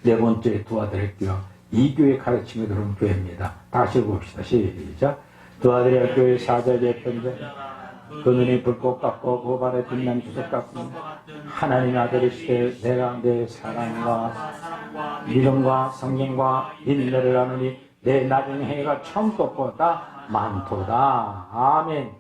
네 번째 두 아들의 교회, 이 교회 가르침에 들어온 교회입니다. 다시 읽어봅시다. 시작. 두 아들의 교회 사절의 편지. 그 눈이 불꽃 같고 그 발에 빛난 주석 같은 하나님 아들이시되 내가 내 사랑과 믿음과 성령과 인내를 하느니 내 나중 행위가 처음 것보다 많도다. 아멘.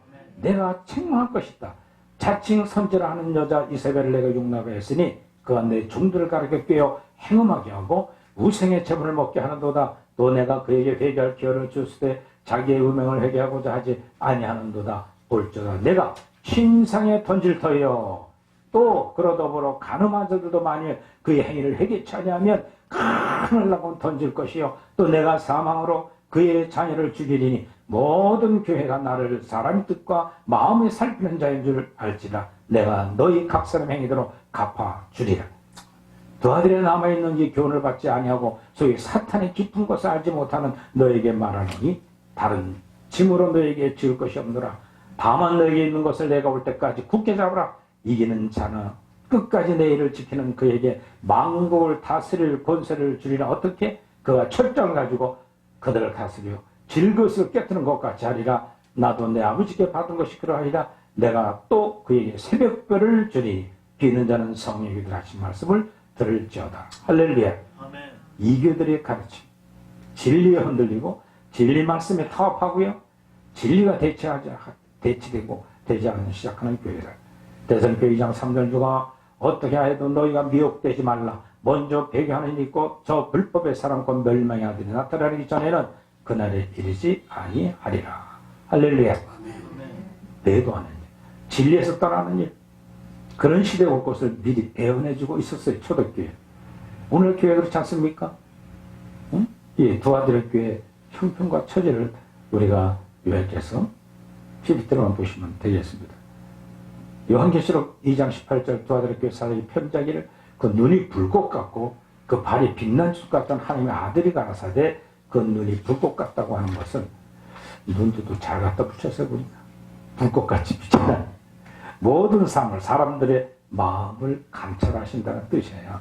내가 책망할 것이다. 자칭 선지라하는 여자 이세벨을 내가 용납하였으니 그가 내 종들을 가르쳐 꿰어 행음하게 하고 우생의 재물을 먹게 하는도다. 또 내가 그에게 회개할 기회를 주었을 때 자기의 음행을 회개하고자 하지 아니하는도다. 볼지어다 내가 신상에 던질 터이요. 또 그러더불어 간음한 자들도 만일 그의 행위를 회개치 아니하면 큰을 나고 던질 것이요. 또 내가 사망으로 그의 자녀를 죽이리니 모든 교회가 나를 사람의 뜻과 마음에 살피는 자인 줄 알지라. 내가 너희 각 사람 행위대로 갚아주리라. 두 아들에 남아있는 이 교훈을 받지 아니하고 소위 사탄의 깊은 것을 알지 못하는 너에게 말하노니 다른 짐으로 너에게 지을 것이 없노라. 다만 너에게 있는 것을 내가 올 때까지 굳게 잡으라. 이기는 자는 끝까지 내 일을 지키는 그에게 만국을 다스릴 권세를 주리라. 어떻게? 그가 철장을 가지고 그들을 다스려 질것을 깨뜨는 것 같이 하리라. 나도 내 아버지께 받은 것이 그러하리라. 내가 또 그에게 새벽별을 주리. 비는 자는 성령이 하신 말씀을 들을지어다. 할렐루야. 아멘. 이교들의 가르침, 진리에 흔들리고 진리 말씀에 타협하고요, 진리가 대치되고 되지 않는 시작하는 교회다. 대선교 2장 3절 주가 어떻게 해도 너희가 미혹되지 말라. 먼저 배교하는 있고 저 불법의 사람과 멸망의 아들이 나타나기 전에는 그날에 이르지 아니하리라. 할렐루야. 배도하는 일, 진리에서 떠나는 일, 그런 시대에 올 것을 미리 예언해주고 있었어요. 초대교회. 오늘 교회 그렇지 않습니까? 응? 예, 두 아들의 교회 형편과 처지를 우리가 요약해서 PPT로만 보시면 되겠습니다. 요한계시록 2장 18절 두 아들의 교회 사람이 편자기를 그 눈이 불꽃 같고 그 발이 빛난 줄 같던 하나님의 아들이 가라사대 그 눈이 불꽃 같다고 하는 것은 눈도 잘 갖다 붙여서 보니까 불꽃같이 비친다는 모든 삶을 사람들의 마음을 감찰하신다는 뜻이에요.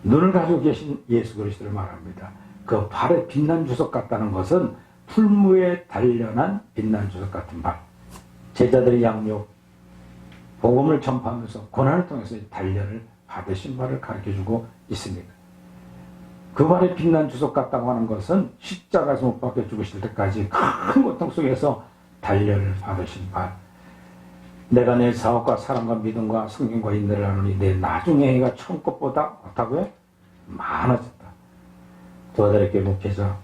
눈을 가지고 계신 예수 그리스도를 말합니다. 그 발에 빛난 주석 같다는 것은 풀무에 단련한 빛난 주석 같은 발. 제자들의 양육, 복음을 전파하면서 고난을 통해서 단련을 받으신 발을 가르쳐주고 있습니다. 그 발에 빛난 주석 같다고 하는 것은 십자가에서 못 박혀 죽으실 때까지 큰 고통 속에서 단련을 받으신 발. 내가 내 사업과 사랑과 믿음과 성령과 인내를 하느니 내 나중의 행위가 처음 것보다 어떻다고요? 많아졌다. 두 아들에게 목회자,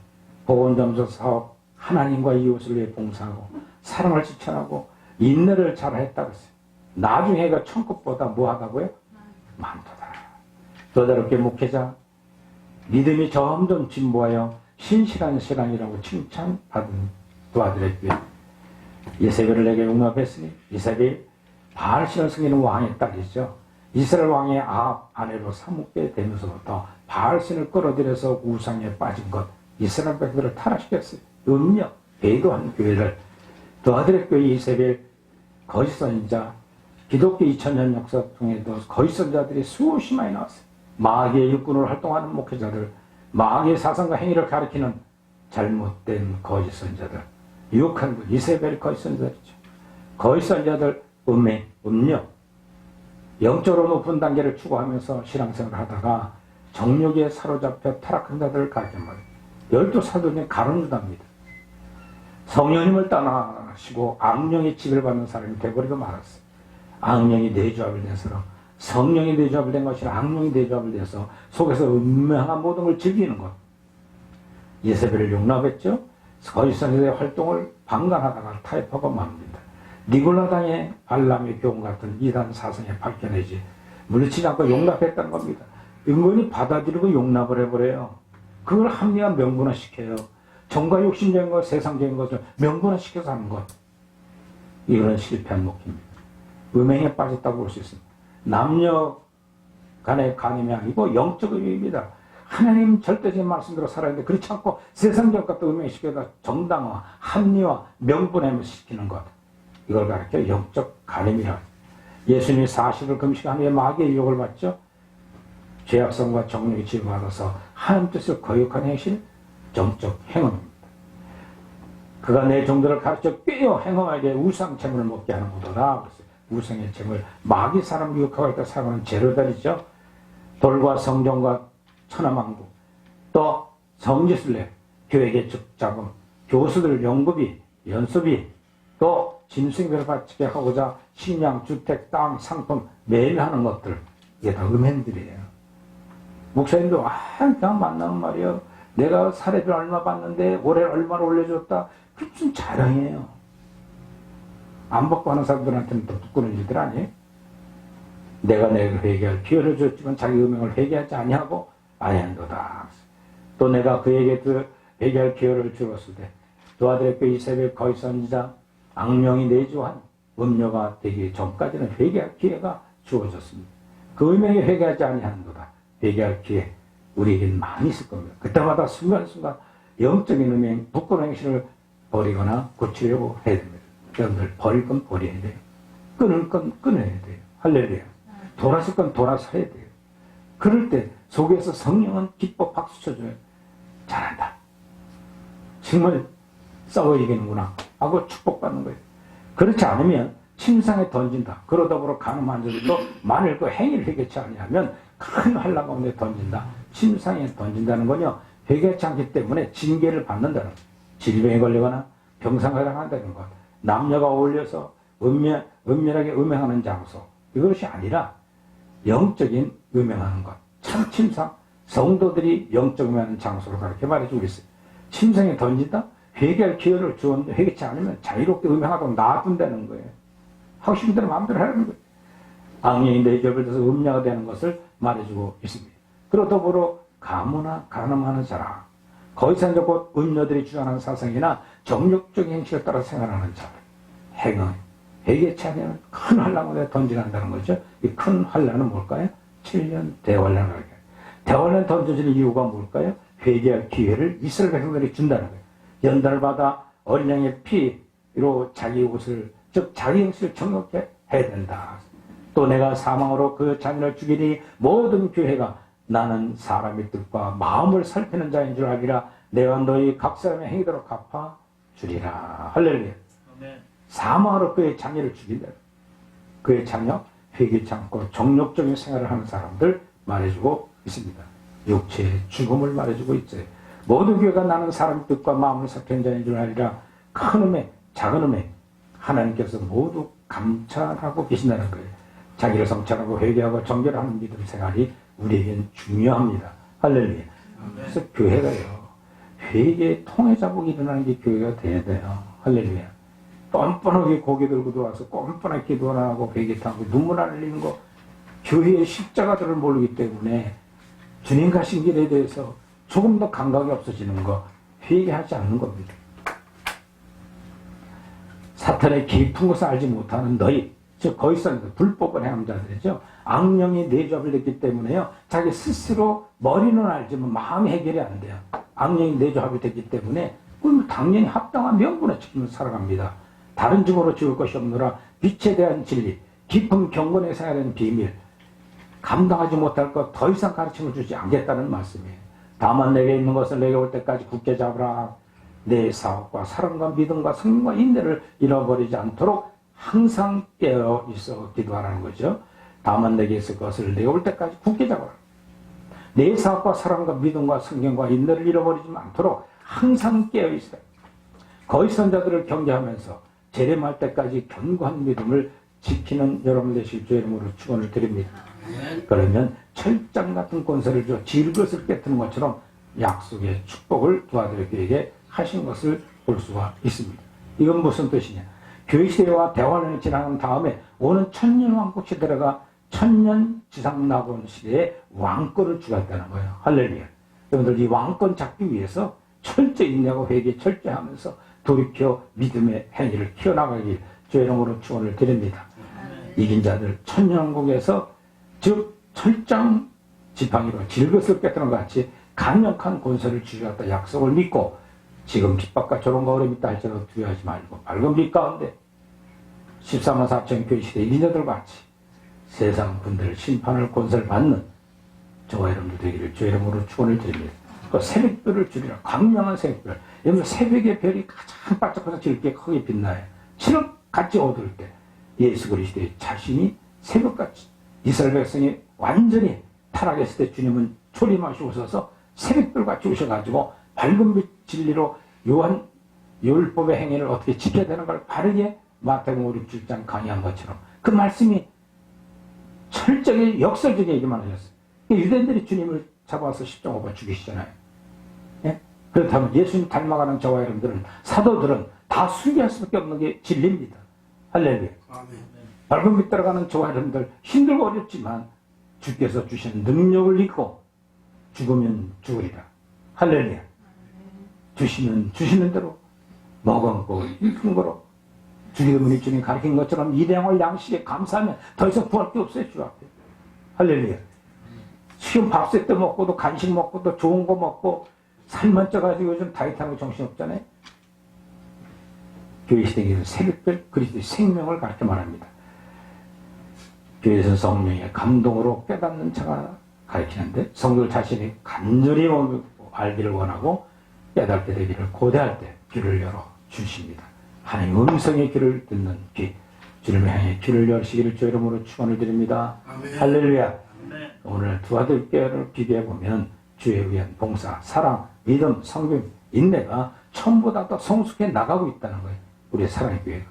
복음전도 사업, 하나님과 이웃을 위해 봉사하고 사랑을 실천하고 인내를 잘했다고 했어요. 나중에 행위가 처음 것보다 뭐하다고요? 많도다. 두 아들에게 목회자, 믿음이 점점 진보하여 신실한 신앙이라고 칭찬받은 두 아들에게 이세벨을 내게 용납했으니 이세벨이 바알신을 섬기는 왕의 딸이죠. 이스라엘 왕의 아합 아내로 삼게 되면서부터 바알신을 끌어들여서 우상에 빠진 것, 이스라엘 백성들을 타락시켰어요. 음력, 배도한 교회를. 두 아들의 교회 이세벨, 거짓 선지자, 기독교 2000년 역사 통해도 거짓 선지자들이 수없이 많이 나왔어요. 마귀의 육군으로 활동하는 목회자들, 마귀의 사상과 행위를 가리키는 잘못된 거짓 선지자들, 유혹하는 것, 이세벨 거짓 선지자들이죠. 거짓 선지자들, 음행, 음력, 영적으로 높은 단계를 추구하면서 신앙생활을 하다가 정욕에 사로잡혀 타락한 자들을 가르치는 말이에요. 12사도 중에 가론유다입니다. 성령님을 떠나시고 악령의 지배를 받는 사람이 되버리고 말았어요. 악령이 내조합을 돼서 성령이 내조합을 된 것이 아니라 악령이 내조합을 돼서 속에서 음행한 모든 걸 즐기는 것. 예세벨을 용납했죠. 거짓 선지자의 활동을 방관하다가 타협하고 맙니다. 니골라당의 발람의 교훈 같은 이단 사상에 밝혀내지 물리치지 않고 용납했다는 겁니다. 은근히 받아들이고 용납을 해버려요. 그걸 합리화 명분화시켜요. 정과 욕심적인 것, 세상적인 것을 명분화시켜서 하는 것. 이거는 실패한 목표입니다. 음행에 빠졌다고 볼 수 있습니다. 남녀 간의 간음이 아니고 영적 의입니다. 하나님 절대적인 말씀대로 살아야 되는데 그렇지 않고 세상적 것도 음행시켜서 정당화, 합리화, 명분화시키는 것. 이걸 가르쳐 영적 간음이라. 예수님이 40일 금식한 후에 마귀의 유혹을 받죠. 죄악성과 정욕이 지음받아서 하나님 뜻을 거역한 행실, 정적 행음입니다. 그가 내 종들을 가르쳐 꿰어 행음하게 우상채물을 먹게 하는 것이다. 우상의 채물, 마귀 사람 유혹하고 할 때 사용하는 재료들이죠. 돌과 성전과 천하망구, 또 성지순례, 교회 개척 자금, 교수들 연구비, 연수비, 또 짐승들을 바치게 하고자 식량, 주택, 땅, 상품 매매하는 것들, 이게 다 음행들이에요. 목사님도 그냥 만나는 말이에요. 내가 사례비를 얼마 받는데 올해 얼마나 올려줬다. 그게 무슨 자랑이에요. 안 받고 하는 사람들한테는 또 부끄러운 일들 아니에요. 내가 회개할 기회를 줬지만 자기 음행을 회개하지 아니하고 아니한도다. 또 내가 그에게 그 회개할 기회를 주었을 때 두 아들의 그 이세벨 거짓 선지자 악령이 내주한 음녀가 되기 전까지는 회개할 기회가 주어졌습니다. 그 음행에 회개하지 아니한도다. 회개할 기회 우리에겐 많이 있을 겁니다. 그때마다 순간순간 영적인 음행, 부끄러운 행실을 버리거나 고치려고 해야 됩니다. 여러분들 버릴 건 버려야 돼요. 끊을 건 끊어야 돼요. 할렐루야. 돌아설 건 돌아서야 돼요. 그럴 때 속에서 성령은 기뻐 박수 쳐줘요. 잘한다. 정말 싸워 이기는구나 하고 축복받는 거예요. 그렇지 않으면 침상에 던진다. 그러다 보러 가늠한 자들도 만일 그 행위를 회개치 아니하면 큰 환난 가운데 던진다. 침상에 던진다는 건요, 회개치 않기 때문에 징계를 받는다는 거예요. 질병에 걸리거나 병상에 당한다는 것, 남녀가 어울려서 은밀하게 음행하는 장소, 이것이 아니라 영적인 음행하는 것, 참 침상, 성도들이 영적 음행하는 장소로 그렇게 말해주고 있어요. 침상에 던진다? 회개할 기회를 주었는데 회개치 않으면 자유롭게 음행하도록 놔둔다는 거예요. 하고 싶은 대로 마음대로 하라는 거예요. 악령이 내 겹을 들어서 음녀가 되는 것을 말해주고 있습니다. 그리고 더불어 가무나 가늠하는 사람, 거기서 이제 곧 음녀들이 주장하는 사상이나 정욕적인 행실에 따라 생활하는 자들, 행은 회개치 않으면 큰 환난에 던지난다는 거죠. 이 큰 환난은 뭘까요? 7년 대환란을 하게. 대환란 던져지는 이유가 뭘까요? 회개할 기회를 이스라엘 백성들이 준다는 거예요. 연단을 받아 어린 양의 피로 자기 옷을, 즉 자기 행실을 정욕케 해야 된다. 또 내가 사망으로 그 자녀를 죽이니 모든 교회가 나는 사람의 뜻과 마음을 살피는 자인 줄 알리라. 내가 너희 각 사람의 행위대로 갚아 주리라. 할렐루야. 사망으로 그의 자녀를 죽인다. 그의 자녀 회개치 않고 정욕적인 생활을 하는 사람들 말해주고 있습니다. 육체의 죽음을 말해주고 있어요. 모든 교회가 나는 사람의 뜻과 마음을 살피는 자인 줄 알리라. 큰 음행, 작은 음행 하나님께서 모두 감찰하고 계신다는 거예요. 자기를 성찰하고 회개하고 정결하는 믿음 생활이 우리에겐 중요합니다. 할렐루야. 그래서 교회가요, 회개의 통해 자국이 일어나는 게 교회가 돼야 돼요. 할렐루야. 뻔뻔하게 고개 들고 들어와서 뻔뻔하게 기도 안 하고 회개 타고 눈물 안 흘리는 거, 교회의 십자가들을 모르기 때문에 주님 가신 길에 대해서 조금 더 감각이 없어지는 거, 회개하지 않는 겁니다. 사탄의 깊은 것을 알지 못하는 너희, 즉 거기서 불법을 행한 자들이죠. 악령이 내조합을 했기 때문에요, 자기 스스로 머리는 알지만 마음이 해결이 안 돼요. 악령이 내조합이 됐기 때문에 그럼 당연히 합당한 명분을 지키면서 살아갑니다. 다른 증오로 지울 것이 없노라. 빛에 대한 진리, 깊은 경건에 생활하는 비밀, 감당하지 못할 것 더 이상 가르침을 주지 않겠다는 말씀이에요. 다만 내게 있는 것을 내게 올 때까지 굳게 잡으라. 내 사업과 사랑과 믿음과 성령과 인내를 잃어버리지 않도록 항상 깨어 있어 기도하라는 거죠. 다만 내게 있을 것을 내게 올 때까지 굳게 잡아라. 내 사업과 사랑과 믿음과 성경과 인내를 잃어버리지 않도록 항상 깨어 있어라. 거짓 자들을 경계하면서 재림할 때까지 견고한 믿음을 지키는 여러분 되실 주의 이름으로 축원을 드립니다. 그러면 철장 같은 권세를 줘 질것을 깨뜨는 것처럼 약속의 축복을 두 아들에게 하신 것을 볼 수가 있습니다. 이건 무슨 뜻이냐? 교회 시대와 대환란이 지나간 다음에 오는 천년왕국 시대가 천년 지상낙원 시대에 왕권을 주겠다는 거예요. 할렐루야. 여러분들 이 왕권 잡기 위해서 철저히 인내하고 회개 철저히 하면서 돌이켜 믿음의 행위를 키워나가길 주의 이름으로 축원을 드립니다. 이긴 자들 천년왕국에서 즉 철장 지팡이로 질것을 깨뜨는 것 같이 강력한 권세를 주시겠다 약속을 믿고 지금 핍박과 조롱과 어려움이 있다 할지라도 두려워하지 말고 맑은 빛 가운데 14만 4천 교회 시대 이긴 자들 같이 세상 분들 심판을 권세를 받는 저와 여러분들 되기를 주의 이름으로 축원을 드립니다. 또 새벽별을 줄이라. 광명한 새벽별. 여러분 새벽의 별이 가장 반짝반짝 짙게 크게 빛나요. 칠흑같이 어두울 때 예수 그리스도의 자신이 새벽같이 이스라엘 백성이 완전히 타락했을 때 주님은 초림하시고 오셔서 새벽별같이 오셔가지고 밝은 빛 진리로 요한 율법의 행위를 어떻게 지켜야 되는 걸 바르게 마태복음 57장 강의한 것처럼 그 말씀이 철저하게 역설적인 얘기만 하셨어요. 유대인들이 주님을 잡아서 십자가에 죽이시잖아요. 예? 그렇다면 예수님 닮아가는 저와 여러분들은 사도들은 다 순교할 수밖에 없는 게 진리입니다. 할렐루야. 밝은 빛 따라가는 저와 여러분들 힘들고 어렵지만 주께서 주신 능력을 잊고 죽으면 죽으리라. 할렐루야. 주시면 주시는 대로 먹어먹고 일푼 거로 주기도문이 주님 가르친 것처럼 일양을 양식에 감사하면 더 이상 구할 게 없어요. 주 앞에. 할렐루야. 쉬운 밥새 때 먹고도 간식 먹고도 좋은 거 먹고 살만 쪄가지고 요즘 다이어트하는 거 정신없잖아요. 교회 시대에는 새벽별 그리스도의 생명을 가르쳐 말합니다. 교회에서 성령의 감동으로 깨닫는 자가 가르치는데 성도 자신이 간절히 알기를 원하고 깨닫게 되기를 고대할 때 귀를 열어 주십니다. 하나님 음성의 귀를 듣는 귀, 주님을 향해 귀를 열시기를 주 이름으로 축원을 드립니다. 아멘. 할렐루야. 아멘. 오늘 두 아들 교회를 비교해보면 주에 의한 봉사, 사랑, 믿음, 성금, 인내가 처음보다 더 성숙해 나가고 있다는 거예요. 우리 사랑의 교회가.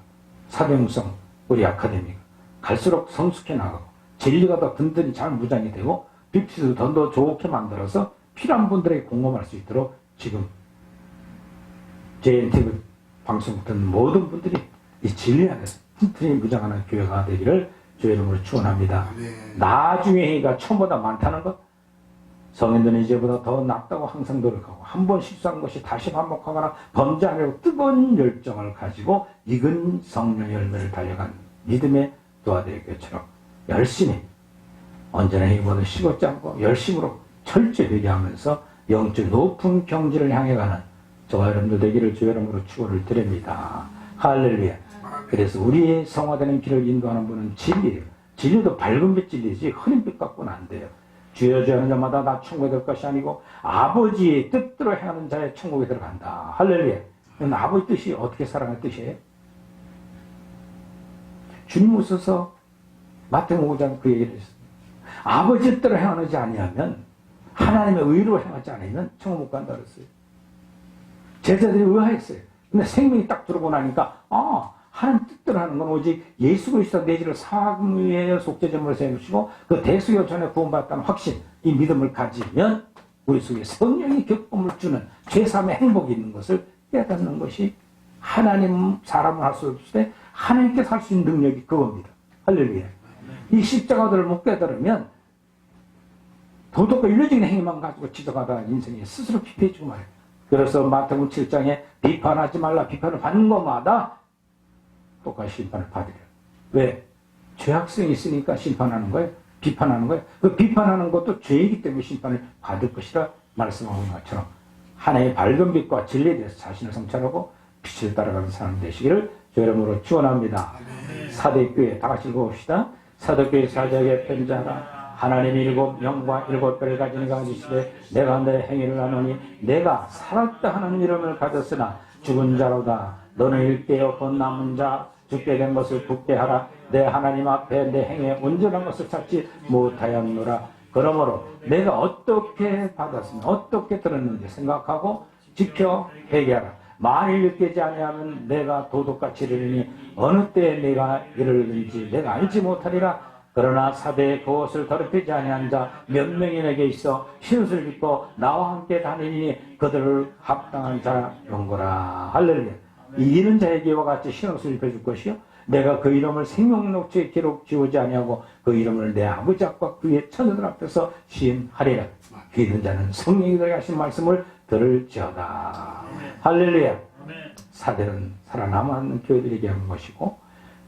사명성, 우리 아카데미가 갈수록 성숙해 나가고 진리가 더 든든히 잘 무장이 되고 빅피도 더 좋게 만들어서 필요한 분들에게 공감할 수 있도록 지금 JNTV 방송 듣는 모든 분들이 이 진리 안에서 튼튼히 무장하는 교회가 되기를 주의 이름으로 축원합니다. 나중에 행위가 처음보다 많다는 것, 성인들은 이제보다 더 낫다고 항상 노력하고 한 번 실수한 것이 다시 반복하거나 범죄하려고 뜨거운 열정을 가지고 익은 성령 열매를 달려간 믿음의 도와드릴 것처럼 열심히 언제나 행위보다 쉬겁지 않고 열심으로 철저히 회개하면서 영적 높은 경지를 향해 가는 저와 여러분들 되기를 주의 이름으로 축원을 드립니다. 할렐루야. 그래서 우리의 성화되는 길을 인도하는 분은 진리예요. 진리도 밝은 빛 진리지 흐린 빛 갖고는 안 돼요. 주여 주여 하는 자마다 나 천국에 들 것이 아니고 아버지의 뜻대로 행하는 자의 천국에 들어간다. 할렐루야. 아버지 뜻이 어떻게 살아가는 뜻이에요? 주님 오셔서 마태복음 5장 그 얘기를 했어요. 아버지 뜻대로 행하지 아니하면 하나님의 의로 행하지 않으면 천국 못 간다 그랬어요. 제자들이 의아했어요. 근데 생명이 딱 들어오고 나니까 하나님 뜻대로 하는 건 오직 예수 그리스도 내지를 사함의 속죄제물을 세우시고 그 대수요 전에 구원받았다는 확신, 이 믿음을 가지면 우리 속에 성령이 기쁨을 주는 죄사함의 행복이 있는 것을 깨닫는 것이 하나님 사람을 할 수 없을 때 하나님께서 할 수 있는 능력이 그겁니다. 할렐루야. 이 십자가들을 못 깨달으면 도덕과 윤리적인 행위만 가지고 지적하다가 인생이 스스로 피폐해지고 말이에요. 그래서 마태복음 7장에 비판하지 말라. 비판을 받는 것마다 똑같이 심판을 받으려. 왜? 죄악성이 있으니까 심판하는 거예요. 비판하는 거예요. 그 비판하는 것도 죄이기 때문에 심판을 받을 것이라 말씀하는 것처럼 하나의 밝은 빛과 진리에 대해서 자신을 성찰하고 빛을 따라가는 사람 되시기를 주 이름으로 축원합니다. 사대교회 다 같이 읽어봅시다. 사대교회 사자에게 편지하라. 하나님 일곱 영과 일곱 별을 가진 이가 가지시되 내가 내 행위를 하노니 내가 살았다 하는 이름을 가졌으나 죽은 자로다. 너는 일깨어 곧 남은 자 죽게 된 것을 굳게 하라. 내 하나님 앞에 내 행위에 온전한 것을 찾지 못하였노라. 그러므로 내가 어떻게 받았으면 어떻게 들었는지 생각하고 지켜 회개하라. 만일 느끼지 아니하면 내가 도둑같이 이르니 어느 때에 내가 이르는지 내가 알지 못하리라. 그러나 사대에 그것을 더럽히지 아니한 자 몇 명이 내게 있어 흰옷을 입고 나와 함께 다니니 그들을 합당한 자 용거라. 할렐루야. 이 잃은 자에게 이와 같이 흰옷을 입혀줄 것이요 내가 그 이름을 생명록지에 기록 지우지 아니하고 그 이름을 내 아버지 앞과 그의 처녀들 앞에서 시인하리라. 믿는 자는 성령이 들게 하신 말씀을 들을지어다. 할렐루야. 사대는 살아남았는 교회들에게 한 것이고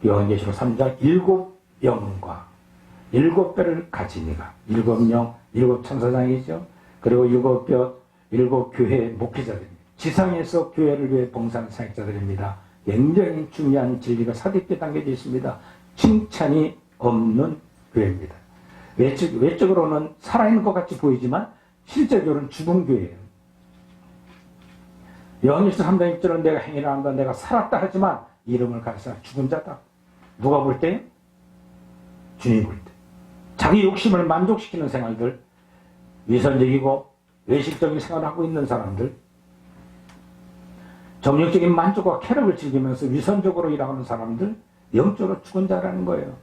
요한계시록 3장 일곱 영과 일곱 배를 가진 이가 일곱 영, 일곱 천사장이죠. 그리고 일곱 뼈, 일곱 교회 목회자들입니다. 지상에서 교회를 위해 봉사하는 사역자들입니다. 굉장히 중요한 진리가 사대교에 담겨져 있습니다. 칭찬이 없는 교회입니다. 외적으로는 살아있는 것 같이 보이지만 실제적으로는 죽은 교회예요. 요한일서 3장 1절은 내가 행위를 한다. 내가 살았다 하지만 이름을 가리사 죽은 자다. 누가 볼 때? 주님 볼 때. 자기 욕심을 만족시키는 생활들, 위선적이고 외식적인 생활을 하고 있는 사람들, 정력적인 만족과 쾌락을 즐기면서 위선적으로 일하는 사람들, 영적으로 죽은 자라는 거예요.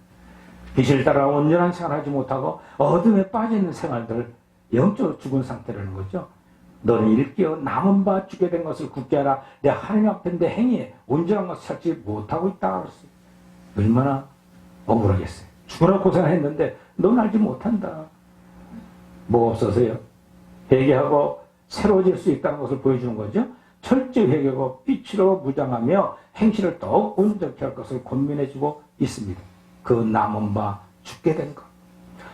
빛을 따라 온전한 생활을 하지 못하고 어둠에 빠져있는 생활들, 영적으로 죽은 상태라는 거죠. 너는 일깨어 남은 바 주게 된 것을 굳게 하라. 내 하나님 앞에 내 행위에 온전한 것을 찾지 못하고 있다 그랬어요. 얼마나 억울하겠어요. 죽으라 고생했는데 넌 알지 못한다. 뭐 없어서요? 회개하고 새로워질 수 있다는 것을 보여주는 거죠. 철저히 회개하고 빛으로 무장하며 행실을 더욱 온전케 할 것을 권면해주고 있습니다. 그 남은 바 죽게 된 것.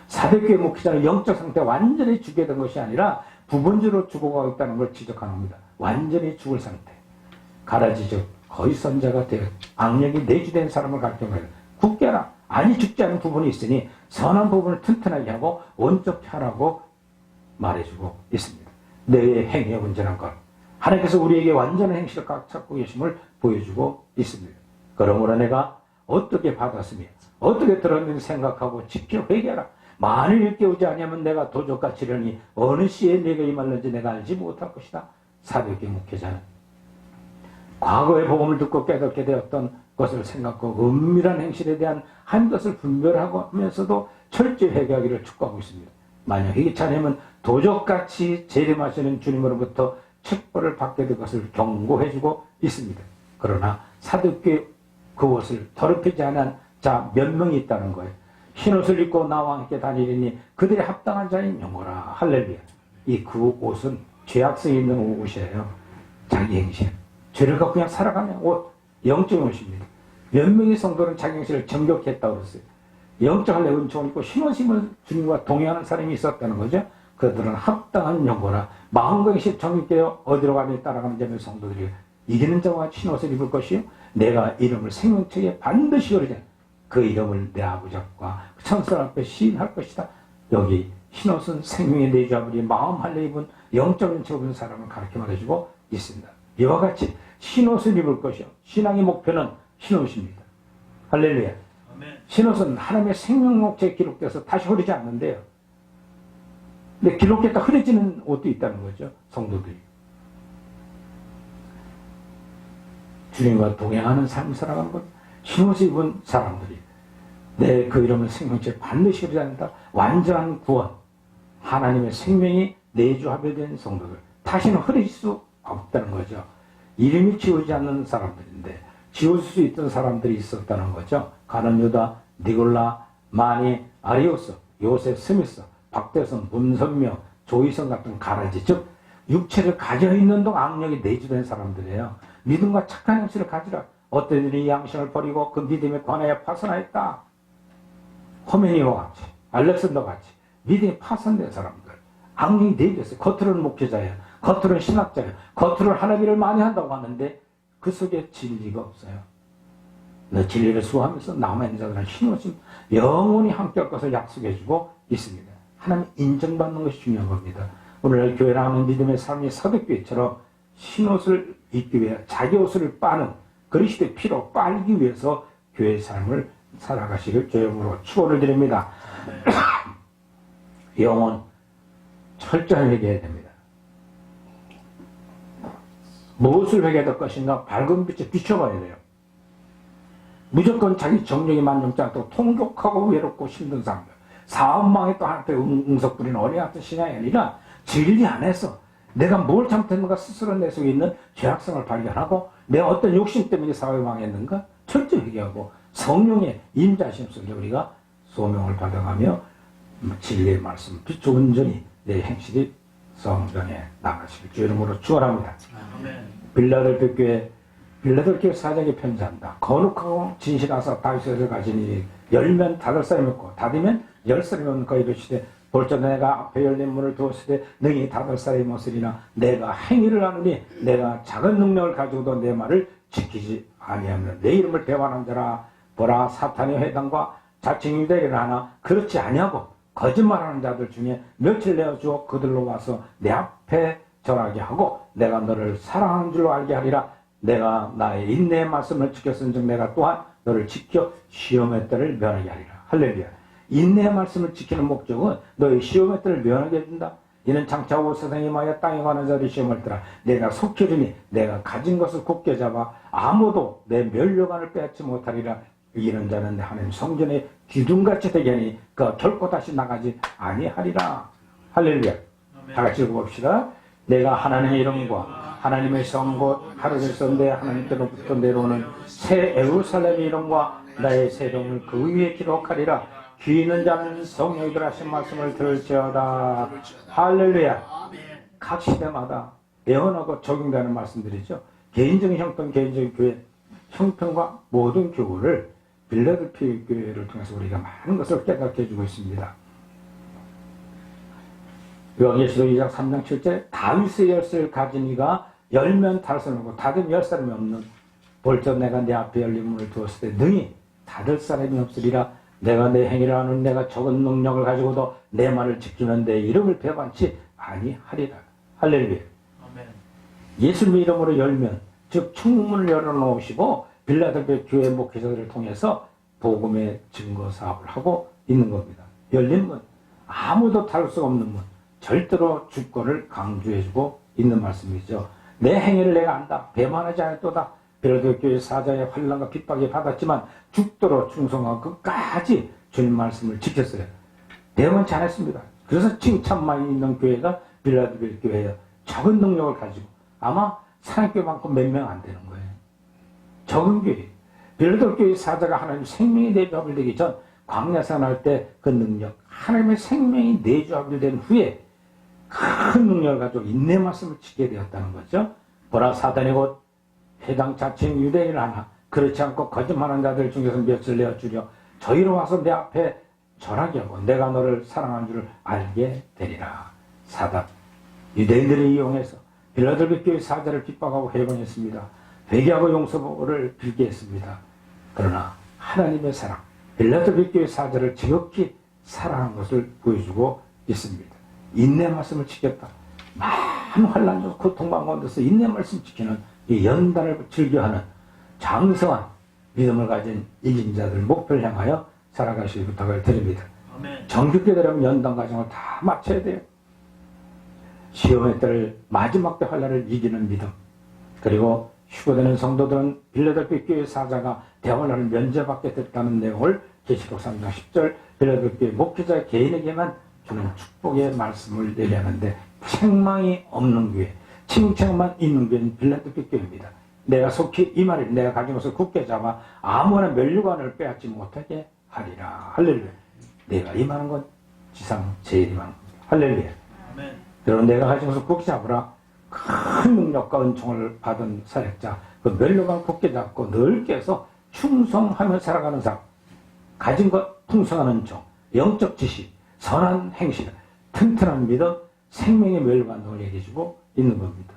사대교회 목회자는 영적 상태 완전히 죽게 된 것이 아니라 부분적으로 죽어가고 있다는 걸 지적하는 겁니다. 완전히 죽을 상태. 가라지죠. 거의 선자가 되어 악력이 내주된 사람을 가르쳐가요. 굳게 하라. 아니 죽지 않은 부분이 있으니 선한 부분을 튼튼하게 하고 온전히 하라고 말해주고 있습니다. 내 행위의 온전한 것. 하나님께서 우리에게 완전한 행실을 꽉 찾고 계심을 보여주고 있습니다. 그러므로 내가 어떻게 받았으며 어떻게 들었는지 생각하고 지켜 회개하라. 만일 일깨우지 아니하면 내가 도적과 지려니 어느 시에 내가 임할는지 내가 알지 못할 것이다. 사도교회 목회자는 과거의 복음을 듣고 깨닫게 되었던 것을 생각하고 은밀한 행실에 대한 한 것을 분별하고 하면서도 철저히 회개하기를 축복하고 있습니다. 만약 회개치 않으면 도적같이 재림하시는 주님으로부터 책벌을 받게 될 것을 경고해주고 있습니다. 그러나 사도교회 그것을 더럽히지 않은 자 몇 명이 있다는 거예요. 흰옷을 입고 나와 함께 다니리니 그들이 합당한 자인 영어라. 할렐루야. 이 그 옷은 죄악성이 있는 옷이에요. 자기 행실. 죄를 갖고 그냥 살아가는 옷. 영적 옷입니다. 몇 명의 성도는 자기 행실을 정격했다고 그랬어요. 영적 할례 은총을 입고 흰옷임을 주님과 동행하는 사람이 있었다는 거죠. 그들은 합당한 영어라. 마음과 행실 정립되어 어디로 가니 따라가는 자의 성도들이 이기는 자와 흰옷을 입을 것이요. 내가 이름을 생명책에 반드시 오르자. 그 이름을 내 아버지 앞과 천사 앞에 시인할 것이다. 여기 흰옷은 생명의 내주아버지 마음 할례 입은 영적인 체 입은 사람을 가르쳐 말해주고 있습니다. 이와 같이 흰옷을 입을 것이요. 신앙의 목표는 흰옷입니다. 할렐루야. 흰옷은 하나님의 생명록체에 기록돼서 다시 흐르지 않는데요. 근데 기록됐다 흐려지는 옷도 있다는 거죠. 성도들이. 주님과 동행하는 삶을 살아가는 것. 흰옷을 입은 사람들이 내 그 이름은 생명체 반드시 흐르지 않는다. 완전한 구원. 하나님의 생명이 내주합의된 성도들. 다시는 흐릴 수 없다는 거죠. 이름이 지우지 않는 사람들인데 지울 수 있던 사람들이 있었다는 거죠. 가룟 유다, 니골라, 마니, 아리오스, 요셉 스미스, 박대성, 문선명, 조이성 같은 가라지, 즉 육체를 가져있는 동안 악력이 내주된 사람들이에요. 믿음과 착한 행실을 가지라. 어떤 이들이 이 양심을 버리고 그 믿음에 관하여 파선하였다. 호메니와 같이, 알렉산더 같이 믿음이 파선된 사람들. 악력이 내주었어요. 겉으로는 목회자예요. 겉으로는 신학자예요. 겉으로는 하나님을 많이 한다고 하는데 그 속에 진리가 없어요. 너 진리를 수호하면서 남아있는 자들은 흰옷이 영원히 함께할 것을 약속해주고 있습니다. 하나님 인정받는 것이 중요한 겁니다. 오늘날 교회를 하는 믿음의 삶이 사도교회처럼 흰옷을 입기 위해 자기 옷을 빠는 그리스도의 피로 빨기 위해서 교회의 삶을 살아가시길 주님으로 축원을 드립니다. 영혼 철저히 회개해야 됩니다. 무엇을 회개할 것인가? 밝은 빛에 비춰봐야 돼요. 무조건 자기 정력이 만족지 않도록 통곡하고 외롭고 힘든 사람들, 사업망에 또 한테 응석 부리는 어린이 같은 신앙이 아니라 진리 안에서 내가 뭘 잘못했는가 스스로 내 속에 있는 죄악성을 발견하고 내가 어떤 욕심 때문에 사회에 망했는가 철저히 회개하고 성령의 임자심 속에 우리가 소명을 받아가며 진리의 말씀 빛 온전히 내 행실이 성전에 나가시길 주 이름으로 축원합니다. 빌라델피아 교회 빌라델피아 사장이 편지한다. 거룩하고 진실하사 다윗을 가지니 열면 5살이 먹고 닫으면 10살이 먹는 거 이르시되 볼자 내가 앞에 열린 문을 두었을 때 너희 5살이 먹으리나 내가 행위를 하느니 내가 작은 능력을 가지고도 내 말을 지키지 아니하면 내 이름을 대환한 자라. 보라 사탄의 회당과 자칭이 되기를 하나 그렇지 아니하고 거짓말하는 자들 중에 며칠 내어주어 그들로 와서 내 앞에 절하게 하고 내가 너를 사랑하는 줄로 알게 하리라. 내가 나의 인내의 말씀을 지켰은즉 내가 또한 너를 지켜 시험의 때를 면하게 하리라. 할렐루야. 인내의 말씀을 지키는 목적은 너의 시험의 때를 면하게 해준다. 이는 장차 올 세상에 임하여 땅에 관한 자를 시험할 때라. 내가 속히리니 내가 가진 것을 굳게 잡아 아무도 내 면류관을 빼앗지 못하리라. 이기는 자는 하나님 성전의 기둥같이 되게 하니 그가 결코 다시 나가지 아니하리라. 할렐루야. 다 같이 읽어봅시다. 내가 하나님의 이름과 하나님의 성 곧 하늘에서 내 하나님께로부터 내려오는 새 예루살렘의 이름과 나의 새 이름을 그 위에 기록하리라. 귀 있는 자는 성령이들 하신 말씀을 들을지어다. 할렐루야. 각 시대마다 예언하고 적용되는 말씀들이죠. 개인적인 형편, 개인적인 교회 형편과 모든 교회를 빌라델피아 교회를 통해서 우리가 많은 것을 깨닫게 해주고 있습니다. 요한계시록 2장 3장 7절 다윗의 열쇠를 가진 이가 열면 닫을 사람이 없고 닫으면 열 사람이 없는 볼적 내가 내 앞에 열린 문을 두었을 때 능히 닫을 사람이 없으리라. 내가 내 행위를 하는 내가 적은 능력을 가지고도 내 말을 지키면 내 이름을 배반치 아니하리라. 할렐루야. 예수님의 이름으로 열면 즉 천국문을 열어놓으시고 빌라델피아 교회 목회자들을 통해서 복음의 증거 사업을 하고 있는 겁니다. 열린 문, 아무도 다룰 수가 없는 문, 절대로 주권을 강조해주고 있는 말씀이죠. 내 행위를 내가 안다. 배반하지 않았도다. 빌라델피아 교회 사자의 환난과 핍박에 받았지만 죽도록 충성하고 끝까지 주님 말씀을 지켰어요. 배반치 않았습니다. 그래서 칭찬만 있는 교회가 빌라델피아 교회예요. 적은 능력을 가지고 아마 사랑교회만큼 몇 명 안 되는 거예요. 적은 교회. 빌라델피아 교회 사자가 하나님 생명이 내주합일되기 전 광야생활할 때 그 능력, 하나님의 생명이 내주합일된 후에 큰 능력을 가지고 인내 말씀을 지키게 되었다는 거죠. 보라 사단이 곧 해당 자칭 유대인을 하나 그렇지 않고 거짓말하는 자들 중에서 몇을 내어주려 저희로 와서 내 앞에 절하게 하고 내가 너를 사랑하는 줄을 알게 되리라. 사단 유대인들을 이용해서 빌라델피아 교회 사자를 핍박하고 해방했습니다. 회개하고 용서를 빌게 했습니다. 그러나 하나님의 사랑 빌라델피아 교회 사자를 지극히 사랑한 것을 보여주고 있습니다. 인내 말씀을 지켰다. 많은 환난 중 고통과 가운데서 인내 말씀 지키는 이 연단을 즐겨하는 장성한 믿음을 가진 이긴 자들 목표를 향하여 살아가시기 부탁을 드립니다. 정직하게 되려면 연단 과정을 다 마쳐야 돼요. 시험의 때를 마지막 때 환난을 이기는 믿음. 그리고 휴거되는 성도들은 빌라델피아 교회 사자가 대환란을 면제받게 됐다는 내용을 계시록 3장 10절 빌라델피아 교회 목회자 개인에게만 주는 축복의 말씀을 얘기하는데 책망이 없는 교회, 칭찬만 있는 교회는 빌라델피아 교회입니다. 내가 속히 이 말을 내가 가진 것을 굳게 잡아 아무나 면류관을 빼앗지 못하게 하리라. 할렐루야. 내가 임하는 건 지상 제일 임하는 겁니다. 할렐루야. 여러분 내가 가진 것을 굳게 잡으라. 큰 능력과 은총을 받은 사역자, 그 면류관 굳게 잡고 넓게 해서 충성하며 살아가는 삶, 가진 것 풍성한 은총, 영적 지식, 선한 행실, 튼튼한 믿음, 생명의 멸관을 얘기해주고 있는 겁니다.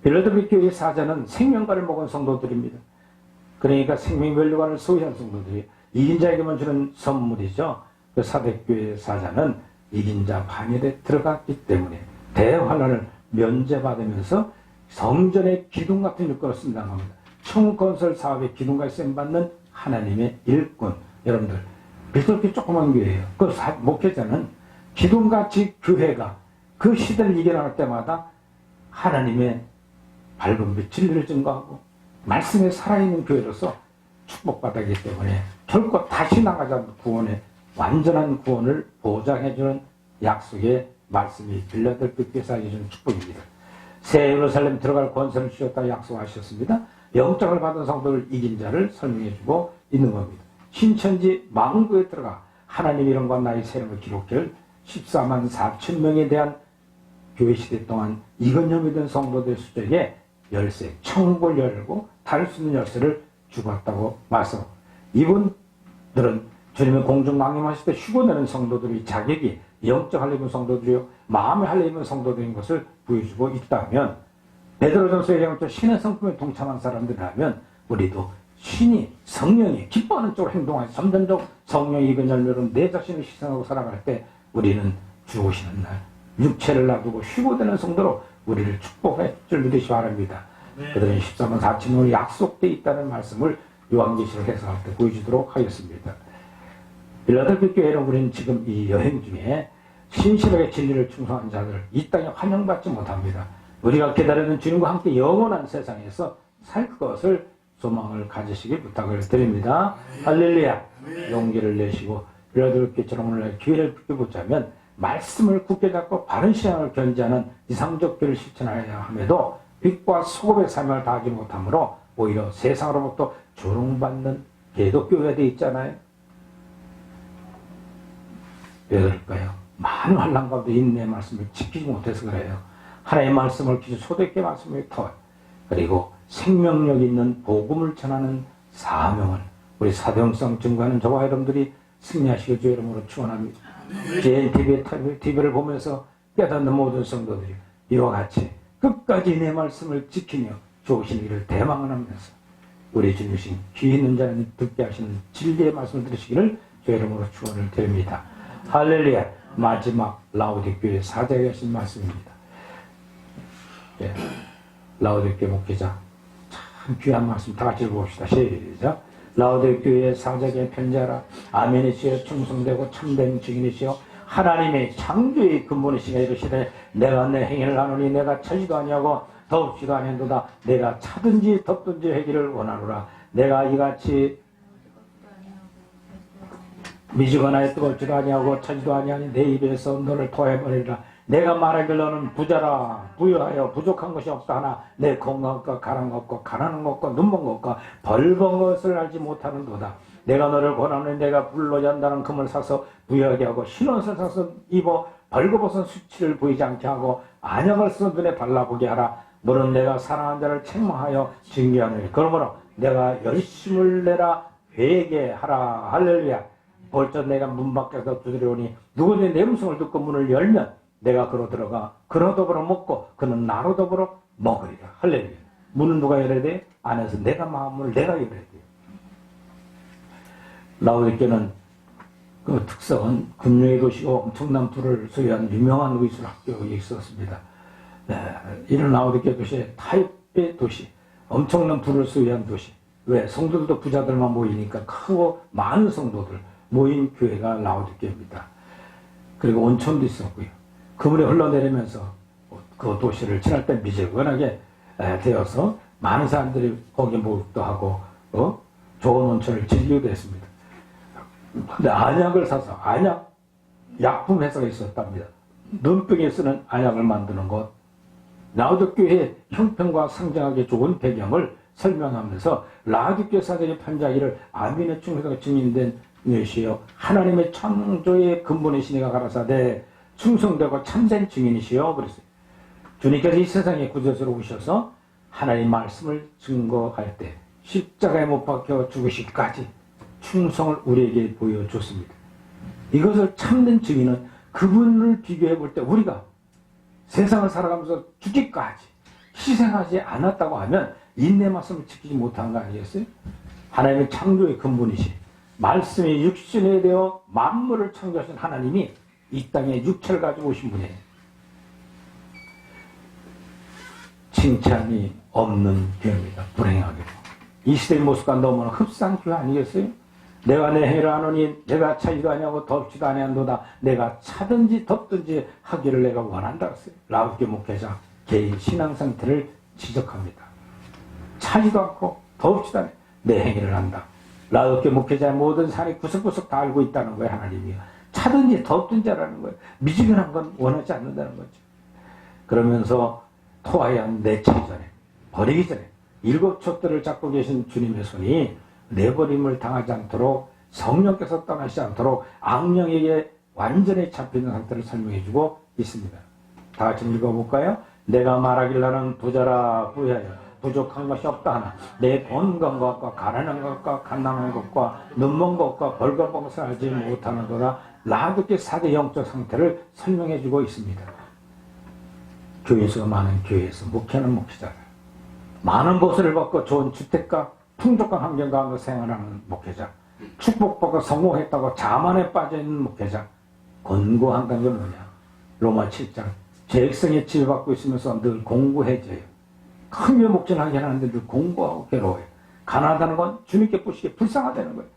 빌라델피아 교회 사자는 생명과를 먹은 성도들입니다. 그러니까 생명의 멸관을 소유한 성도들이 이긴 자에게만 주는 선물이죠. 그 사대교회 사자는 이긴 자 반열에 들어갔기 때문에 대환란을 면제받으면서 성전의 기둥 같은 일꾼을 쓴다는 겁니다. 총건설 사업의 기둥과 쓰임받는 하나님의 일꾼. 여러분들 빌라델피아 조그만 교회예요. 그 목회자는 기둥같이 교회가 그 시대를 이겨나갈 때마다 하나님의 밝은 빛 진리를 증거하고 말씀에 살아있는 교회로서 축복받았기 때문에 결코 다시 나가지 않는 구원의 완전한 구원을 보장해주는 약속의 말씀이 빌라델피아 교회에서 해주는 축복입니다. 새 예루살렘 들어갈 권세를 주셨다 약속하셨습니다. 영적을 받은 성도를 이긴 자를 설명해주고 있는 겁니다. 신천지 망구에 들어가 하나님 이름과 나의 새 이름을 기록할 14만 4천 명에 대한 교회 시대 동안 이건염이 된 성도들 수적에 열쇠, 천국을 열고 닫을 수 있는 열쇠를 주었다고 말씀. 이분들은 주님의 공중 망림하실 때 휴거되는 성도들의 자격이 영적 할례 입은 성도들이요 마음의 할례 입은 성도들인 것을 보여주고 있다면 베드로전서 얘기하면 신의 성품에 동참한 사람들이라면 우리도 신이 성령이 기뻐하는 쪽으로 행동하여 점점적 성령의 익은 열매로 내 자신을 희생하고 살아갈 때 우리는 죽으시는 날 육체를 놔두고 쉬고 되는 성도로 우리를 축복해 줄 믿으시 바랍니다. 그들은 13만 4천으로 약속되어 있다는 말씀을 요한계시록 해석할 때 보여주도록 하겠습니다. 빌라델피아 교회는 우리는 지금 이 여행 중에 신실하게 진리를 충성한 자들 이 땅에 환영받지 못합니다. 우리가 기다리는 주님과 함께 영원한 세상에서 살 것을 소망을 가지시길 부탁을 드립니다. 할렐루야. 용기를 내시고 빌라델피아처럼 오늘날 기회를 붙잡자면 말씀을 굳게 잡고 바른 신앙을 견지하는 이상적 교를 실천하여야 함에도 빛과 소금의 삶을 다하지 못하므로 오히려 세상으로부터 조롱받는 기독교회가 되어 있잖아요. 왜 그럴까요? 많은 환난 가운데 인내의 말씀을 지키지 못해서 그래요. 하나님의 말씀을 기준 소득의 말씀을 터 그리고 생명력 있는 복음을 전하는 사명을 우리 사도행성 증거하는 저와 여러분들이 승리하시길 주 이름으로 축원합니다. TV를 보면서 깨닫는 모든 성도들이 이와 같이 끝까지 내 말씀을 지키며 좋으신 일을 대망하면서 우리 주님이신 귀 있는 자는 듣게 하시는 진리의 말씀을 들으시기를 주 이름으로 축원을 드립니다. 할렐루야. 마지막 라오디게교회 사자에게 하신 말씀입니다. 예, 라오디게교 목회자 참 귀한 말씀 다 같이 읽어봅시다. 시작. 라오디게교회 사자에게 편지하라. 아멘이시여 충성되고 참된 증인이시여 하나님의 창조의 근본이시여 이르시되 내가 내 행위를 하노니 내가 차지도 아니하고 더웁지도 아니한도다. 내가 차든지 덥든지 하기를 원하노라. 내가 이같이 미지거나 뜨겁지도 아니하고 차지도 아니하니 내 입에서 너를 토해버리라. 내가 말하길 너는 부자라 부유하여 부족한 것이 없다 하나 내 건강과 가난 것과 가난한 것과 눈먼 것과 벌건 것을 알지 못하는도다. 내가 너를 권하노니 내가 불로 잔다는 금을 사서 부유하게 하고 신옷을 사서 입어 벌거벗은 수치를 보이지 않게 하고 안약을 써서 눈에 발라보게 하라. 너는 내가 사랑하는 자를 책망하여 징계하노니 그러므로 내가 열심을 내라 회개하라. 할렐루야. 벌써 내가 문 밖에서 두드려오니 누구든지 내 음성을 듣고 문을 열면 내가 그로 들어가 그로 더불어 먹고 그는 나로 더불어 먹으리라. 할렐루야. 문은 누가 열어야 돼? 안에서 내가 마음을 내가 열어야 돼. 라오디게는 그 특성은 금융의 도시고 엄청난 부를 소유한 유명한 의술 학교에 있었습니다. 이런 라오디게 도시의 타입의 도시, 엄청난 부를 소유한 도시. 왜? 성도들도 부자들만 모이니까 크고 많은 성도들 모인 교회가 라오디게입니다. 그리고 온천도 있었고요. 그물이 흘러내리면서 그 도시를 지날 때 미지근하게 되어서 많은 사람들이 거기 목욕도 하고 좋은 온천을 즐기기도 했습니다. 근데 안약을 사서 약품 회사가 있었답니다. 눈병에 쓰는 안약을 만드는 것. 라오디게의 형편과 상징하기 좋은 배경을 설명하면서 라오디게 사장의 판자기를 아멘의 충성가 증인된 것이요 하나님의 창조의 근본이신 이가 가라사대 충성되고 참된 증인이시여 그랬어요. 주님께서 이 세상에 구주로 오셔서 하나님의 말씀을 증거할 때 십자가에 못 박혀 죽으시기까지 충성을 우리에게 보여줬습니다. 이것을 참는 증인은 그분을 비교해 볼 때 우리가 세상을 살아가면서 죽기까지 희생하지 않았다고 하면 인내 말씀을 지키지 못한 거 아니겠어요? 하나님의 창조의 근본이시 말씀이 육신에 되어 만물을 창조하신 하나님이 이 땅에 육체를 가지고 오신 분이에요. 칭찬이 없는 교회입니다. 불행하게도. 이 시대의 모습과 너무나 흡사한 교회 아니겠어요? 내가 내 행위를 하노니 내가 차지도 아니하고 덥지도 아니한도다. 내가 차든지 덥든지 하기를 내가 원한다 했어요. 라오디게 목회자 개인 신앙 상태를 지적합니다. 차지도 않고 덥지도 않아 내 행위를 한다. 라오디게 목회자의 모든 산이 구석구석 다 알고 있다는 거예요. 하나님이요. 차든지 덥든지라는 거예요. 미지근한 건 원하지 않는다는 거죠. 그러면서 토하여 내치기 전에 버리기 전에 7 촛대를 잡고 계신 주님의 손이 내버림을 당하지 않도록 성령께서 떠나지 않도록 악령에게 완전히 잡히는 상태를 설명해주고 있습니다. 다 같이 읽어볼까요? 내가 말하길 나는 부자라 부유하여 부족한 것이 없다 하나 내 건강한 것과 가난한 것과 갓난한 것과 눈먼 것과 벌거벗은 것을 알지 못하는도다. 라오디게 사대 영적 상태를 설명해주고 있습니다. 교인수가 많은 교회에서 목회하는 목회자들 많은 보수를 받고 좋은 주택과 풍족한 환경 가운데 생활하는 목회자 축복받고 성공했다고 자만에 빠져있는 목회자 권고한다는 게 뭐냐? 로마 7장. 죄성에 치유받고 있으면서 늘 공고해져요. 크게 목전하게 하는데 늘 공고하고 괴로워요. 가난하다는 건 주님께 보시기에 불쌍하다는 거예요.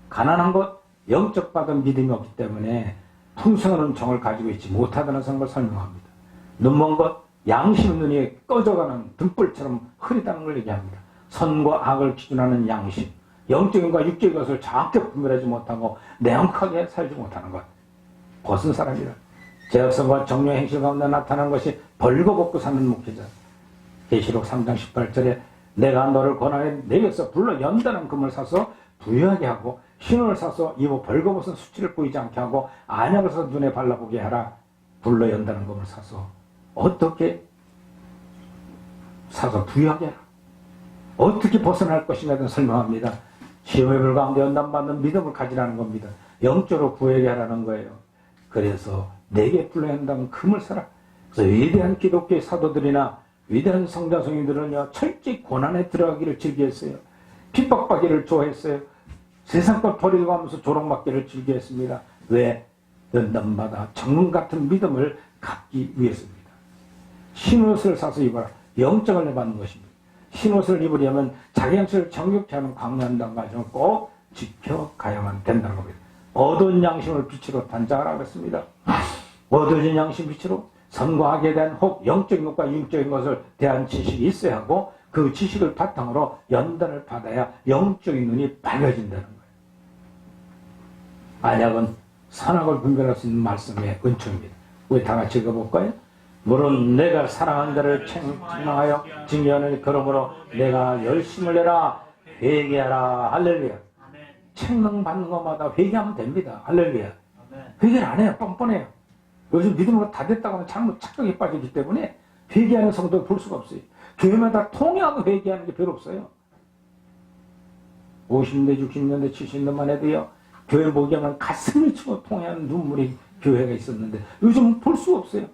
가난한 것, 영적 받은 믿음이 없기 때문에 풍성한 은총을 가지고 있지 못하다는 걸 설명합니다. 눈먼 것, 양심 눈이 꺼져가는 등불처럼 흐리다는 걸 얘기합니다. 선과 악을 기준하는 양심, 영적인과 육적인 것을 정확히 분별하지 못하고 명확하게 살지 못하는 것, 벗은 사람이라. 죄악성과 정욕 행실 가운데 나타나는 것이 벌거벗고 사는 목회자. 계시록 3장 18절에 내가 너를 권하여 내게서 불러 연단한 금을 사서 부유하게 하고 신혼을 사서 입어 벌거벗은 수치를 보이지 않게 하고 안약을 사서 눈에 발라보게 하라. 불러 연단한 금을 사서 어떻게 사서 부유하게 하라. 어떻게 벗어날 것인가를 설명합니다. 시험의 불 가운데 연단받는 믿음을 가지라는 겁니다. 영적으로 부유하게 하라는 거예요. 그래서 내게 불러야 한다면 금을 사라. 그래서 위대한 기독교의 사도들이나 위대한 성자성인들은요, 철저히 고난에 들어가기를 즐겨했어요. 핍박받기를 좋아했어요. 세상 것 버리고 하면서 조롱받기를 즐겨했습니다. 왜? 연단마다 정문 같은 믿음을 갖기 위해서입니다. 흰옷을 사서 입어라. 영적을 받는 것입니다. 흰옷을 입으려면 자기 양식을 정욕케 하는 광야한다는 과정을 꼭 지켜가야만 된다는 겁니다. 어두운 양심을 빛으로 단장하라 그랬습니다. 어두운 양심 빛으로 선과 악에 대한 혹 영적인 것과 육적인 것을 대한 지식이 있어야 하고 그 지식을 바탕으로 연단을 받아야 영적인 눈이 밝아진다는 거예요. 안약은 선악을 분별할 수 있는 말씀의 은총입니다. 우리 다 같이 읽어볼까요? 물론 내가 사랑한 자를 책망하여 징계하는 그러므로 내가 열심을 내라 회개하라. 할렐루야. 책망받는 것마다 회개하면 됩니다. 할렐루야. 회개를 안 해요. 뻔뻔해요. 요즘 믿음으로 다 됐다고 하면 잘못 착각에 빠지기 때문에 회개하는 성도를 볼 수가 없어요. 교회마다 통해하고 회개하는 게 별로 없어요. 50년대, 60년대, 70년대만 해도요, 교회 모기하면 가슴을 치고 통해하는 눈물이 교회가 있었는데 요즘은 볼 수가 없어요.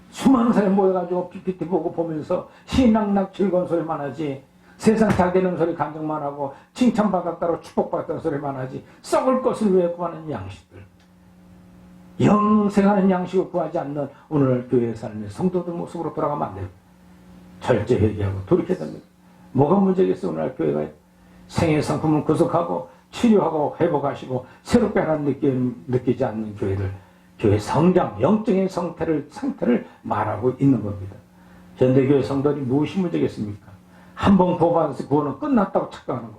수많은 사람이 모여가지고 PPT 보고 보면서 신앙락 즐거운 소리만 하지, 세상 잘 되는 소리 간증만 하고 칭찬받았다고 축복받았다는 소리만 하지, 썩을 것을 왜 구하는 양식들, 영생하는 양식을 구하지 않는 오늘 교회 삶의 성도들 모습으로 돌아가면 안 돼요. 철저히 회개하고 돌이켜야 됩니다. 뭐가 문제겠어요? 오늘 교회가 생애 상품을 구속하고 치료하고 회복하시고 새롭게 하나님 느끼지 않는 교회들, 교회 성장, 영적인 상태를 말하고 있는 겁니다. 현대교회 성도들이 무엇이 문제겠습니까? 한 번 구원받아서 구원은 끝났다고 착각하는 것,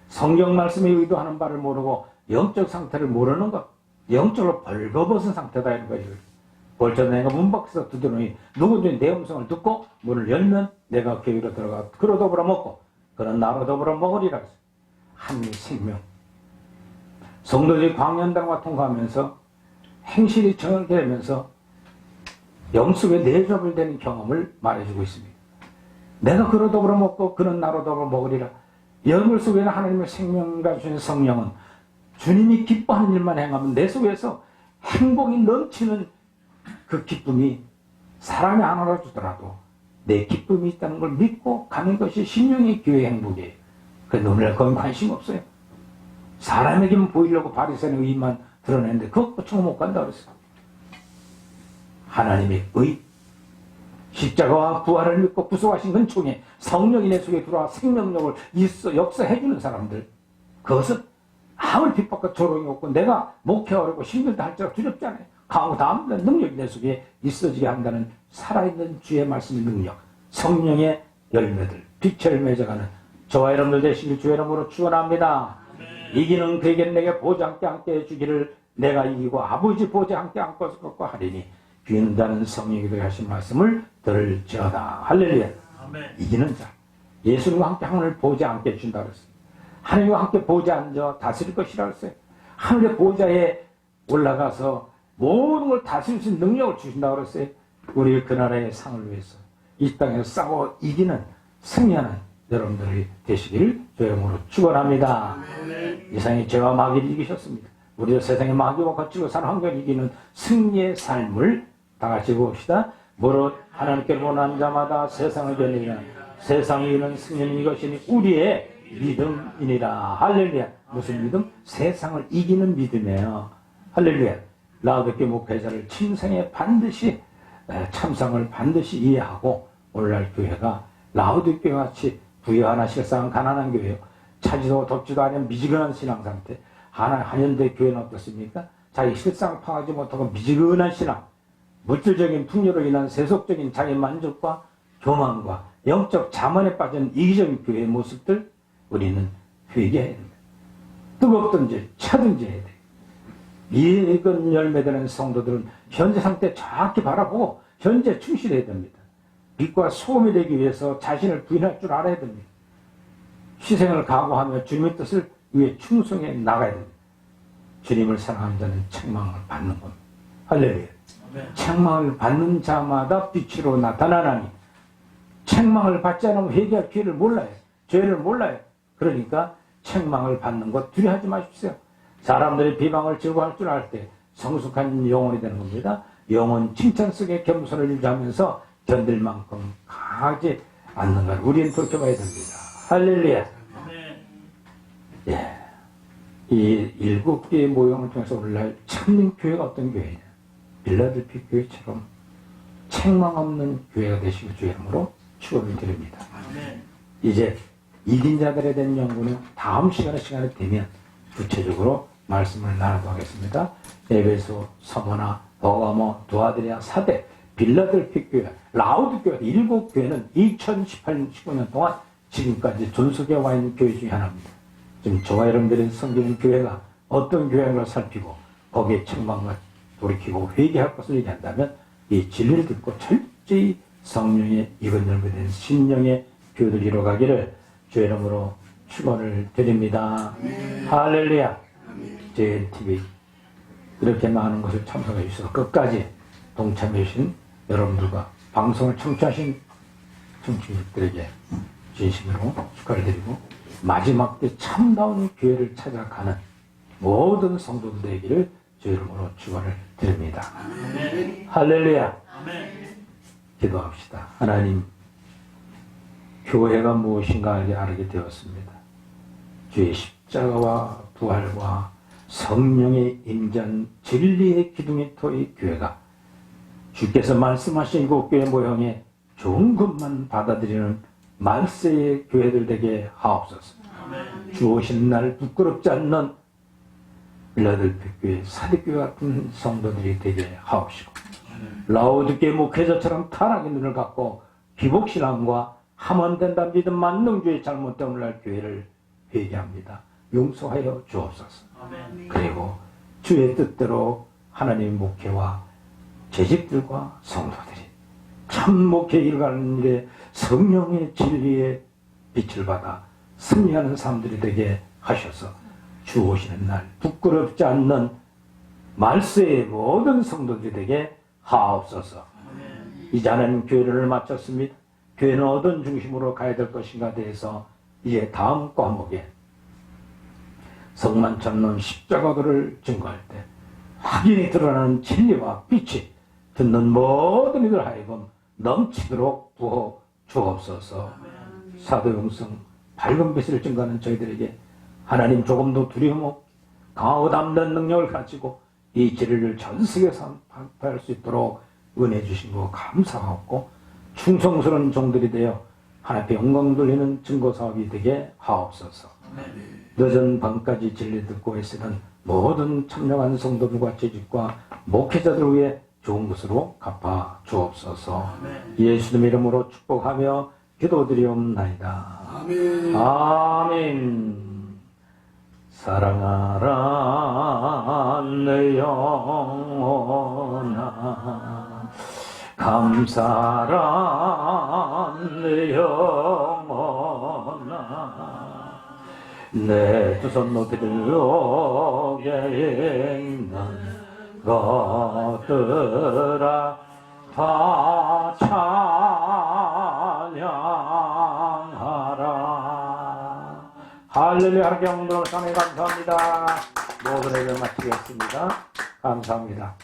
성경 말씀에 의도하는 바를 모르고 영적 상태를 모르는 것, 영적으로 벌거벗은 상태다 이런 거예요. 벌써 내가 문 밖에서 두드러니 누구든지 내 음성을 듣고 문을 열면 내가 교회로 들어가 그로 더불어 먹고 그런 나로 더불어 먹으리라 했어요. 한 생명. 성도들이 광연단과 통과하면서 행실이 정결되면서 영속에 내접을 되는 경험을 말해주고 있습니다. 내가 그로 더불어 먹고 그는 나로 더불어 먹으리라. 여러분 속에는 하나님의 생명과 주신 성령은 주님이 기뻐하는 일만 행하면 내 속에서 행복이 넘치는 그 기쁨이 사람이 안 알아주더라도 내 기쁨이 있다는 걸 믿고 가는 것이 신령의 교회 행복이에요. 그런데 오늘 그건 관심 없어요. 사람에게만 보이려고 바리새인의 의만 드러내는데 그것 고치고 못 간다 그랬어요. 하나님의 의, 십자가와 부활을 믿고 구속하신 근총에 성령이 내 속에 들어와 생명력을 역사해주는 사람들, 그것은 아무리 핍박과 조롱이 없고 내가 목회하려고 힘들다 할지라도 두렵지 않아요. 강하고 다음는 능력이 내 속에 있어지게 한다는 살아있는 주의 말씀의 능력, 성령의 열매들, 빛을 맺어가는 저와 여러분들 되시길 주의 이름으로 축원합니다. 이기는 그에게 내게 보좌 함께 해주기를 내가 이기고 아버지 보좌 함께 안고 걷고 하리니 비는다는 성령이 하신 말씀을 들을지어다. 할렐루야. 아멘. 이기는 자, 예수님과 함께 하늘을 보좌 함께 해준다 그랬어요. 하나님과 함께 보좌 앉아 다스릴 것이라 그랬어요. 하늘의 보좌에 올라가서 모든 걸 다스릴 수 있는 능력을 주신다고 그랬어요. 우리 그 나라의 상을 위해서 이 땅에서 싸워 이기는 승리하는 여러분들이 되시기를 주님으로 축원합니다. 이상의 죄와 마귀를 이기셨습니다. 우리도 세상의 마귀와 거칠고 사는 환경을 이기는 승리의 삶을 다 같이 봅시다. 무릇 하나님께 원한 자마다 세상을 견디는 세상을 이기는 승리는 이것이니 우리의 믿음이니라. 할렐루야. 무슨 믿음? 세상을 이기는 믿음이에요. 할렐루야. 라우디게 목회자를 침상에 반드시 참상을 반드시 이해하고 오늘날 교회가 라우디게 같이 부유하나 실상은 가난한 교회요. 차지도 덥지도 않은 미지근한 신앙 상태. 한현대 교회는 어떻습니까? 자기 실상 파악하지 못하고 미지근한 신앙, 물질적인 풍요로 인한 세속적인 자기 만족과 교만과 영적 자만에 빠진 이기적인 교회의 모습들 우리는 회개해야 됩니다. 뜨겁든지 차든지 해야 돼요. 이익은 열매되는 성도들은 현재 상태 정확히 바라보고 현재 충실해야 됩니다. 빛과 소금이 되기 위해서 자신을 부인할 줄 알아야 됩니다. 희생을 각오하며 주님의 뜻을 위해 충성해 나가야 됩니다. 주님을 사랑하는 자는 책망을 받는 겁니다. 할렐루야. 책망을 받는 자마다 빛으로 나타나나니 책망을 받지 않으면 회개할 기회를 몰라요. 죄를 몰라요. 그러니까 책망을 받는 것 두려워하지 마십시오. 사람들이 비방을 즐거워할 줄 알 때 성숙한 영혼이 되는 겁니다. 영혼 칭찬 속에 겸손을 유지하면서 견딜 만큼 강하지 않는 걸 우리는 돌켜봐야 됩니다. 할렐루야. 예. 이 7개의 모형을 통해서 오늘날 참는 교회가 어떤 교회냐. 빌라델피아 교회처럼 책망 없는 교회가 되시길 주의 이름으로 축원을 드립니다. 이제 이긴 자들에 대한 연구는 다음 시간에 되면 구체적으로 말씀을 나누도록 하겠습니다. 에베소, 서머나, 버가모, 두아드리아, 사대, 빌라델피아 교회, 라우디게아 7교회는 2018년, 19년 동안 지금까지 존속해 와 있는 교회 중에 하나입니다. 지금 저와 여러분들이 섬기는 교회가 어떤 교회인가 살피고 거기에 책망과 돌이키고 회개할 것을 얘기한다면 이 진리를 듣고 철저히 성령의 익은 열매된 신령의 교회를 이뤄가기를 주의 이름으로 축원을 드립니다. 할렐루야. JNTV 이렇게 많은 것을 참석해 주셔서 끝까지 동참해 주신 여러분들과 방송을 청취하신 청취자들에게 진심으로 축하를 드리고 마지막 때 참다운 교회를 찾아가는 모든 성도들 되기를 주의 이름으로 축원을 드립니다. 할렐루야. 기도합시다. 하나님, 교회가 무엇인가 알게 되었습니다. 주의 십자가와 부활과 성령의 임재한 진리의 기둥이 터인 교회가 주께서 말씀하신 7교회 모형에 좋은 것만 받아들이는 말세의 교회들 되게 하옵소서. 주 오신 날 부끄럽지 않는 빌라델피아 교회, 사대교회 같은 성도들이 되게 하옵시고 라우디게아 목회자처럼 타락의 눈을 갖고 기복신앙과 함원된다 믿음 만능주의 잘못된 오늘날 교회를 회개합니다. 용서하여 주옵소서. 그리고 주의 뜻대로 하나님의 목회와 재직들과 성도들이 참 목회 일가는 일에 성령의 진리의 빛을 받아 승리하는 사람들이 되게 하셔서 주 오시는 날 부끄럽지 않는 말세의 모든 성도들이 되게 하옵소서. 이제 하나님 교회를 마쳤습니다. 교회는 어떤 중심으로 가야 될 것인가 대해서 이제 다음 과목에 성만찬론 십자가도를 증거할 때 확연히 드러나는 진리와 빛이 듣는 모든 이들 하여금 넘치도록 부어 주옵소서. 사도용성 밝은 빛을 증거하는 저희들에게 하나님 조금도 두려움 없고 강하고 담대한 능력을 가지고 이 진리를 전 세계에 선포할 수 있도록 은혜 주신 거 감사하고 충성스러운 종들이 되어 하나님께 영광 돌리는 증거사업이 되게 하옵소서. 늦은 밤까지 진리 듣고 애쓰는 모든 참여한 성도들과 재직과 목회자들을 위해 좋은 것으로 갚아 주옵소서. 예수님 이름으로 축복하며 기도드리옵나이다. 아멘. 아멘. 사랑하라 내 영혼아, 감사라 내 영혼아, 내 두 손 높이 들고 있는 것들아 다 찬양하라. 할렐루야. 하나님께 영광을 감사합니다. 모든 예배 마치겠습니다. 감사합니다.